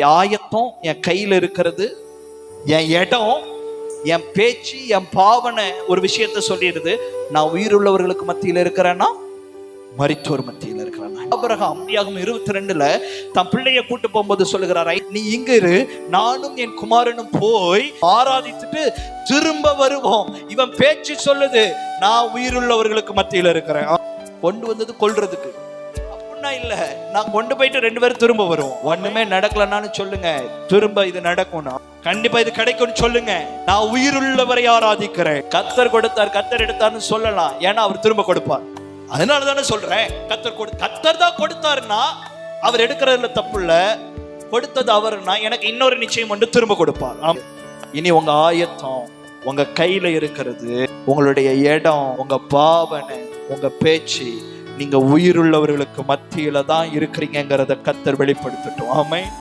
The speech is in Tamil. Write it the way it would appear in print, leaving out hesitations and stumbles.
ஆயத்தம் என் கையில இருக்கிறது, என் இடம், என் பேச்சு, என் பாவனை ஒரு விஷயத்த சொல்லிடுது. நான் உயிருள்ளவர்களுக்கு மத்தியில இருக்கிறேன்னா மரித்தோர் மத்தியில இருக்கிறேன். ஆபிரகாம் 22 தன் பிள்ளைய கூட்டு போகும்போது சொல்லுகிறார், நீ இங்க இரு, நானும் என் குமாரனும் போய் ஆராதித்துட்டு திரும்ப வருவோம். இவன் பேச்சு சொல்லுது, நான் உயிருள்ளவர்களுக்கு மத்தியில இருக்கிறேன். கொண்டு வந்தது கொல்றதுக்கு அப்படின்னா இல்ல, நான் கொண்டு போயிட்டு 2 பேரும் திரும்ப வருவோம். ஒண்ணுமே நடக்கலன்னு சொல்லுங்க, திரும்ப இது நடக்கும், கண்டிப்பா இது கிடைக்கும்னு சொல்லுங்க. நான் உயிருள்ளவரை ஆராதிக்கிறேன். கர்த்தர் கொடுத்தார், கர்த்தர் எடுத்தார்னு சொல்லலாம், ஏன்னா அவர் திரும்ப கொடுப்பார். அதனால தானே சொல்றேன், கர்த்தர் தான் கொடுத்தாருன்னா அவர் எடுக்கிறதுல தப்பு இல்ல. கொடுத்தது அவர்னா எனக்கு இன்னொரு நிச்சயம் வந்து திரும்ப கொடுப்பார். இனி உங்க ஆயத்தம் உங்க கையில இருக்கிறது, உங்களுடைய இடம், உங்க பாவனை, உங்க பேச்சு, நீங்க உயிருள்ளவர்களுக்கு மத்தியில தான் இருக்கிறீங்கிறத கர்த்தர் வெளிப்படுத்தட்டும். ஆமென்.